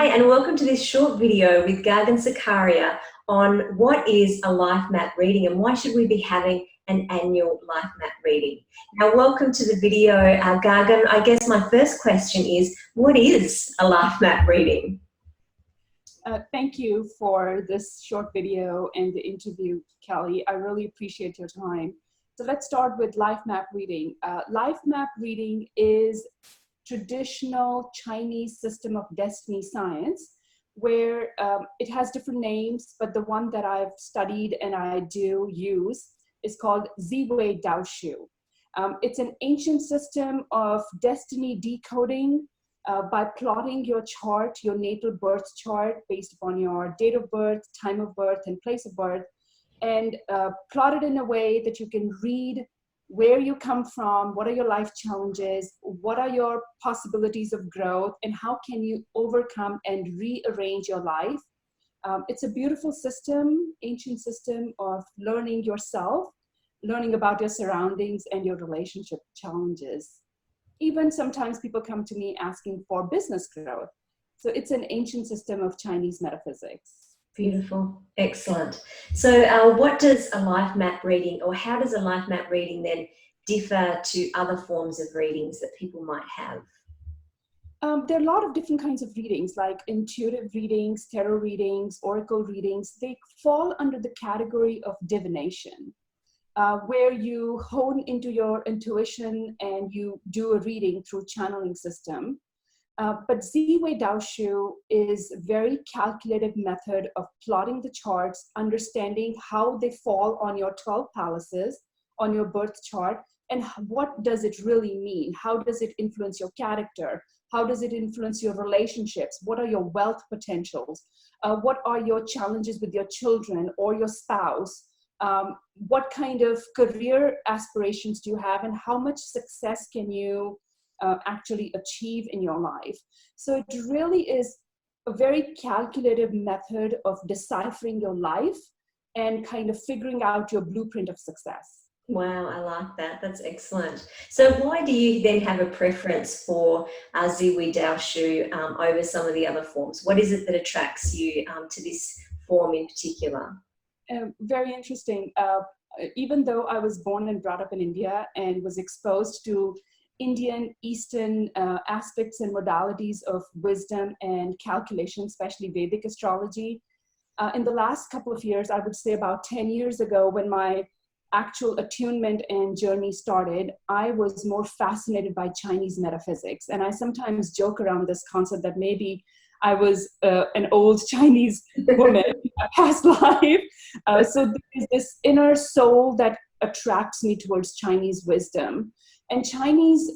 Hi, and welcome to this short video with Gagan Sarkaria on what is a life map reading and why should we be having an annual life map reading. Now, welcome to the video, Gagan. I guess my first question is, what is a life map reading? Thank you for this short video and the interview, Kelly. I really appreciate your time. So let's start with life map reading. Life map reading is traditional Chinese system of destiny science where it has different names, but the one that I've studied and I do use is called Zi Wei Dou Shu. It's an ancient system of destiny decoding by plotting your chart, your natal birth chart based upon your date of birth, time of birth, and place of birth, and plot it in a way that you can read where you come from, what are your life challenges, what are your possibilities of growth, and how can you overcome and rearrange your life. It's a beautiful system, ancient system of learning yourself, learning about your surroundings and your relationship challenges. Even sometimes people come to me asking for business growth. So it's an ancient system of Chinese metaphysics. Beautiful. Excellent. So what does a life map reading, or how does a life map reading then differ to other forms of readings that people might have? There are a lot of different kinds of readings, like intuitive readings, tarot readings, oracle readings. They fall under the category of divination, where you hone into your intuition and you do a reading through channeling system. But Zi Wei Dou Shu is a very calculative method of plotting the charts, understanding how they fall on your 12 palaces, on your birth chart, and what does it really mean? How does it influence your character? How does it influence your relationships? What are your wealth potentials? What are your challenges with your children or your spouse? What kind of career aspirations do you have, and how much success can you actually achieve in your life? So it really is a very calculative method of deciphering your life and kind of figuring out your blueprint of success. Wow, I like that. That's excellent. So why do you then have a preference for Zi Wei Dou Shu over some of the other forms? What is it that attracts you to this form in particular? Very interesting. Even though I was born and brought up in India and was exposed to Indian Eastern aspects and modalities of wisdom and calculation, especially Vedic astrology, in the last couple of years, I would say about 10 years ago, when my actual attunement and journey started, I was more fascinated by Chinese metaphysics. And I sometimes joke around this concept that maybe I was an old Chinese woman in a past life. So there's this inner soul that attracts me towards Chinese wisdom. And Chinese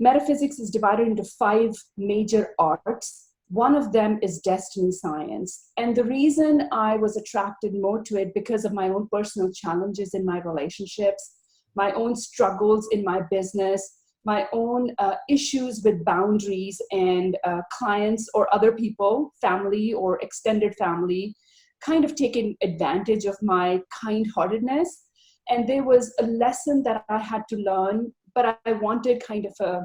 metaphysics is divided into 5 major arts. One of them is destiny science. And the reason I was attracted more to it because of my own personal challenges in my relationships, my own struggles in my business, my own issues with boundaries and clients or other people, family or extended family, kind of taking advantage of my kind-heartedness. And there was a lesson that I had to learn, but I wanted kind of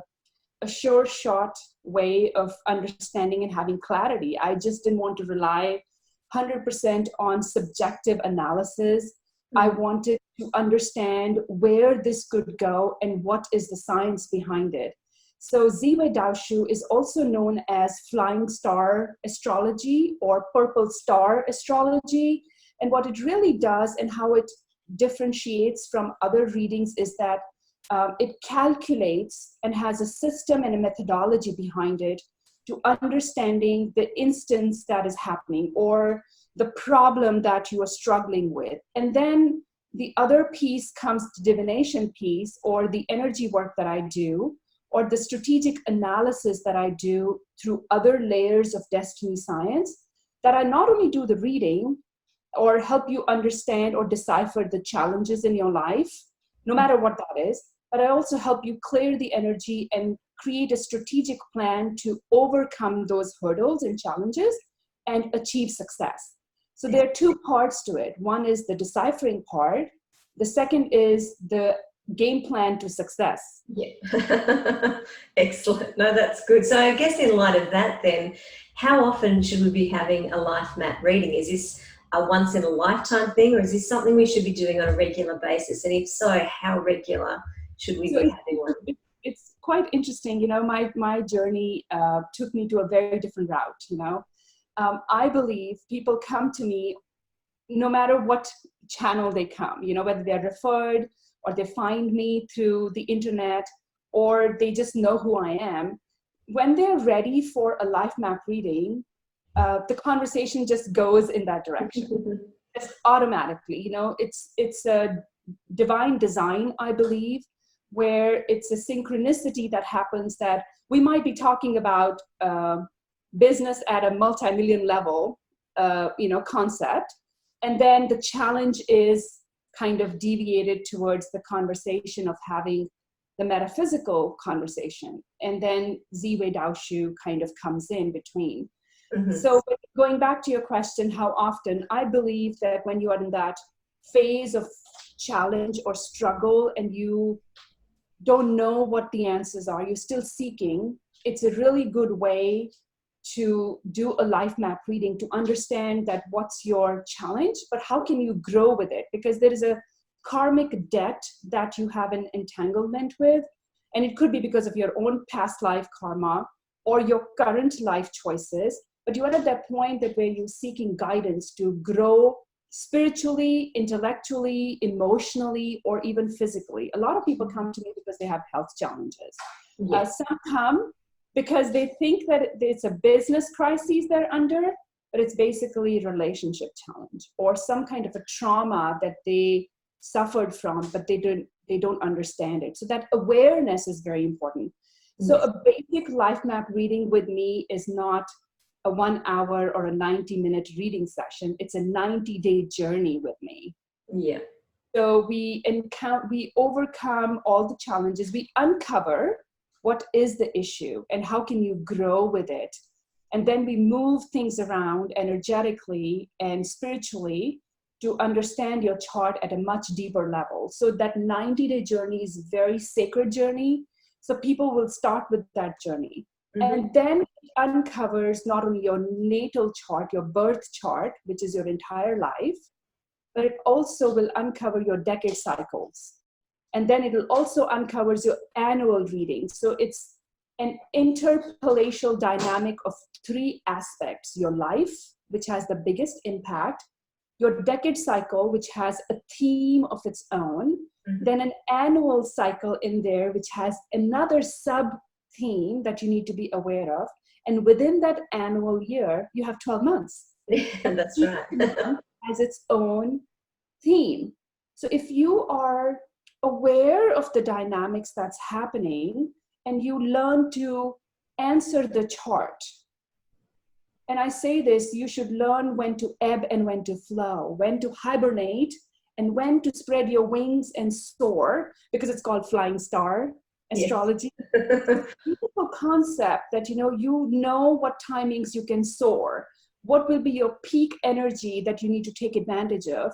a sure shot way of understanding and having clarity. I just didn't want to rely 100% on subjective analysis. I wanted to understand where this could go and what is the science behind it. So Zi Wei Dou Shu is also known as Flying Star Astrology or Purple Star Astrology. And what it really does and how it differentiates from other readings is that it calculates and has a system and a methodology behind it to understanding the instance that is happening or the problem that you are struggling with. And then the other piece comes to divination piece, or the energy work that I do, or the strategic analysis that I do through other layers of destiny science, that I not only do the reading or help you understand or decipher the challenges in your life, no matter what that is, but I also help you clear the energy and create a strategic plan to overcome those hurdles and challenges and achieve success. So there are 2 parts to it. One is the deciphering part. The second is the game plan to success. Yeah. Excellent. No, that's good. So I guess in light of that then, how often should we be having a life map reading? Is this a once in a lifetime thing, or is this something we should be doing on a regular basis? And if so, how regular should we So be having one? it's quite interesting. You know, my journey took me to a very different route. You know, I believe people come to me no matter what channel they come, you know, whether they're referred or they find me through the internet or they just know who I am. When they're ready for a life map reading, the conversation just goes in that direction, just automatically. You know, it's a divine design, I believe, where it's a synchronicity that happens that we might be talking about business at a multi-million level, you know, concept. And then the challenge is kind of deviated towards the conversation of having the metaphysical conversation. And then Zi Wei Dou Shu kind of comes in between. Mm-hmm. So going back to your question, how often, I believe that when you are in that phase of challenge or struggle and you don't know what the answers are, you're still seeking, it's a really good way to do a life map reading to understand that what's your challenge, but how can you grow with it? Because there is a karmic debt that you have an entanglement with, and it could be because of your own past life karma or your current life choices, but you are at that point that where you're seeking guidance to grow spiritually, intellectually, emotionally, or even physically. A lot of people come to me because they have health challenges. Yes. Some come because they think that it's a business crisis they're under, but it's basically a relationship challenge or some kind of a trauma that they suffered from, but they don't understand it. So that awareness is very important. So Yes. a basic life map reading with me is not a 1 hour or a 90-minute reading session. It's a 90-day journey with me. Yeah. So we overcome all the challenges. We uncover what is the issue and how can you grow with it. And then we move things around energetically and spiritually to understand your chart at a much deeper level. So that 90-day journey is a very sacred journey. So people will start with that journey. Mm-hmm. And then it uncovers not only your natal chart, your birth chart, which is your entire life, but it also will uncover your decade cycles. And then it will also uncovers your annual reading. So it's an interpalatial dynamic of 3 aspects: your life, which has the biggest impact, your decade cycle, which has a theme of its own, mm-hmm. then an annual cycle in there, which has another sub-theme that you need to be aware of. And within that annual year, you have 12 months. That's right. Each month has its own theme. So if you are aware of the dynamics that's happening and you learn to answer the chart, and I say this, you should learn when to ebb and when to flow, when to hibernate and when to spread your wings and soar, because it's called flying star astrology. Yes. It's a beautiful concept that, you know what timings you can soar, what will be your peak energy that you need to take advantage of.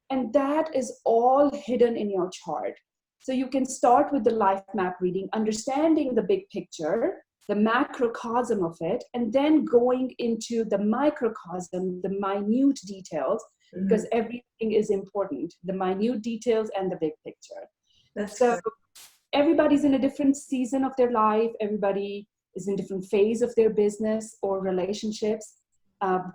And that is all hidden in your chart. So you can start with the life map reading, understanding the big picture, the macrocosm of it, and then going into the microcosm, the minute details, mm-hmm. because everything is important, the minute details and the big picture. That's so correct. Everybody's in a different season of their life. Everybody is in different phase of their business or relationships.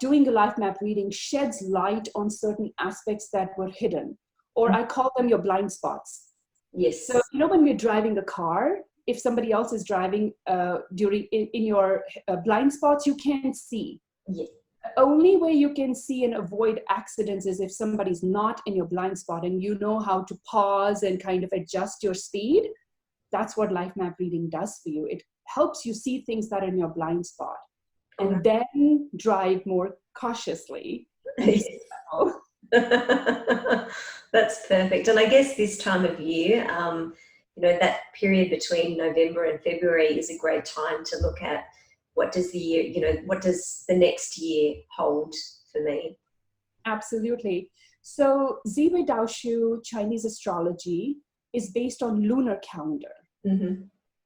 Doing a life map reading sheds light on certain aspects that were hidden, or I call them your blind spots. Yes. So, when we're driving a car, if somebody else is driving in your blind spots, you can't see. Yes. The only way you can see and avoid accidents is if somebody's not in your blind spot and you know how to pause and kind of adjust your speed. That's what life map reading does for you. It helps you see things that are in your blind spot. And then drive more cautiously. That's perfect. And I guess this time of year, that period between November and February is a great time to look at what does the year, what does the next year hold for me? Absolutely. So Zi Wei Dou Shu Chinese astrology is based on lunar calendar. Mm-hmm.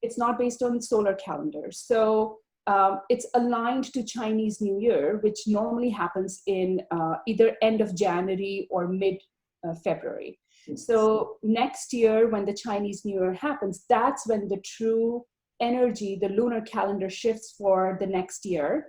It's not based on solar calendar. So it's aligned to Chinese New Year, which normally happens in either end of January or mid February. So next year, when the Chinese New Year happens, that's when the true energy, the lunar calendar shifts for the next year.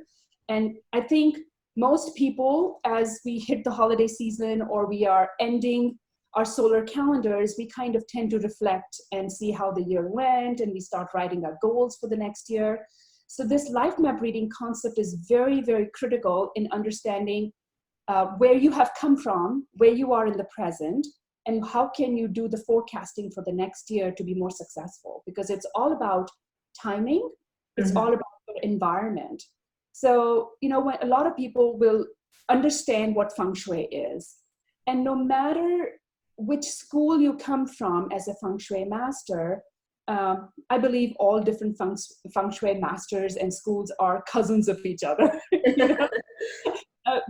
And I think most people, as we hit the holiday season or we are ending our solar calendars, we kind of tend to reflect and see how the year went, and we start writing our goals for the next year. So this life map reading concept is very, very critical in understanding where you have come from, where you are in the present, and how can you do the forecasting for the next year to be more successful, because it's all about timing. It's all about your environment. So, you know, when a lot of people will understand what feng shui is, and no matter which school you come from as a feng shui master, I believe all different feng shui masters and schools are cousins of each other. You know?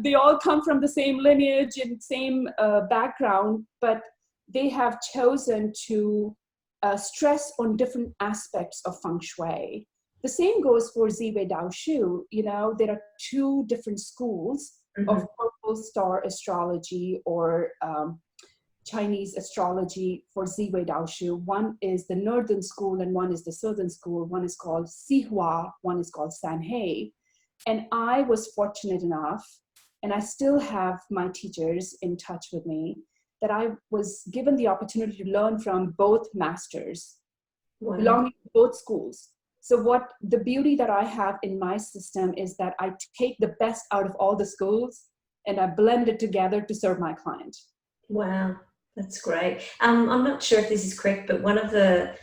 They all come from the same lineage and same background, but they have chosen to stress on different aspects of feng shui. The same goes for Zi Wei Dou Shu. You know, there are two different schools of Purple Star Astrology or Chinese astrology for Zi Wei Dou Shu. One is the northern school and one is the southern school. One is called Xihua, one is called Sanhei. And I was fortunate enough, and I still have my teachers in touch with me, that I was given the opportunity to learn from both masters, belonging to both schools. So what the beauty that I have in my system is that I take the best out of all the schools and I blend it together to serve my client. Wow, that's great. I'm not sure if this is correct, but one of the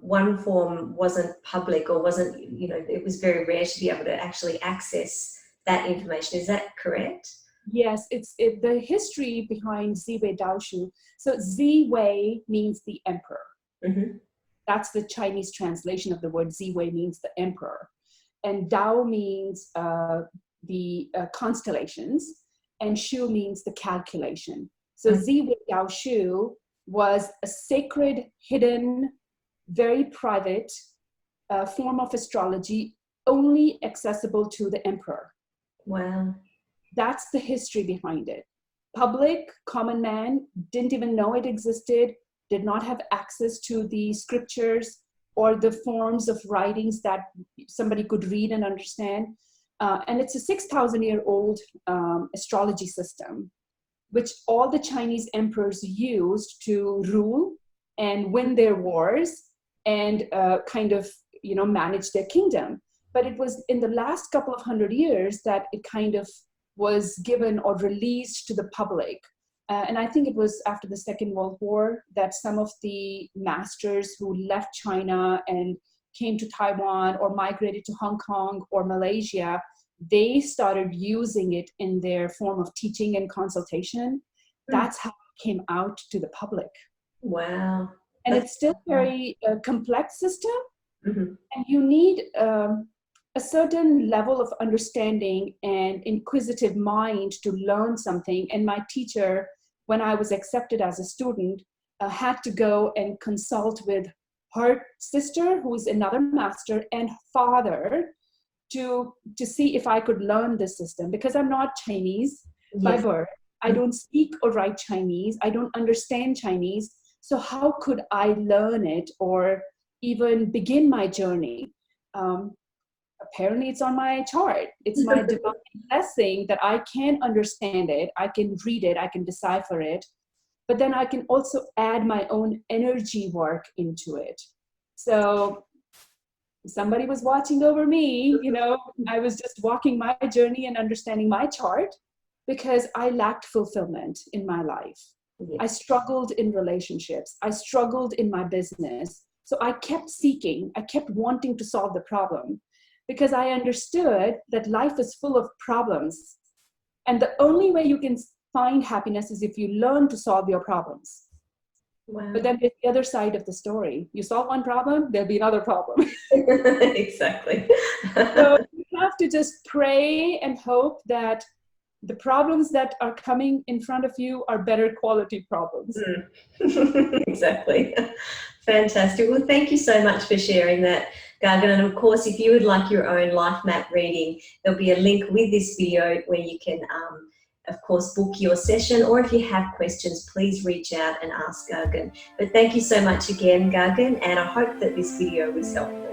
one form wasn't public, or wasn't, you know, it was very rare to be able to actually access that information. Is that correct? Yes, it's the history behind Zi Wei Dou Shu. So Zi Wei means the emperor. That's the Chinese translation of the word. Zi Wei means the emperor. And Dao means the constellations, and Shu means the calculation. So Zi Wei Dou Shu was a sacred, hidden, very private form of astrology, only accessible to the emperor. Wow. That's the history behind it. Public, common man didn't even know it existed, did not have access to the scriptures or the forms of writings that somebody could read and understand. And it's a 6,000-year-old astrology system, which all the Chinese emperors used to rule and win their wars and kind of, you know, manage their kingdom. But it was in the last couple of 100 years that it kind of was given or released to the public. And I think it was after the Second World War that some of the masters who left China and came to Taiwan or migrated to Hong Kong or Malaysia, they started using it in their form of teaching and consultation. That's how it came out to the public. Wow. And it's still very complex system. And you need a certain level of understanding and inquisitive mind to learn something. And my teacher, when I was accepted as a student, had to go and consult with her sister, who is another master, and father to see if I could learn this system, because I'm not Chinese by birth. I don't speak or write Chinese. I don't understand Chinese. So how could I learn it or even begin my journey? Apparently it's on my chart. It's my divine blessing that I can understand it. I can read it. I can decipher it. But then I can also add my own energy work into it. So somebody was watching over me, you know, I was just walking my journey and understanding my chart because I lacked fulfillment in my life. I struggled in relationships. I struggled in my business. So I kept seeking, I kept wanting to solve the problem because I understood that life is full of problems. And the only way you can find happiness is if you learn to solve your problems. Wow. But then there's the other side of the story. You solve one problem, there'll be another problem. Exactly. So you have to just pray and hope that the problems that are coming in front of you are better quality problems. Exactly. Fantastic. Well, thank you so much for sharing that, Gagan. And of course, if you would like your own life map reading, there'll be a link with this video where you can, of course, book your session, or if you have questions, please reach out and ask Gagan. But thank you so much again, Gagan, and I hope that this video was helpful.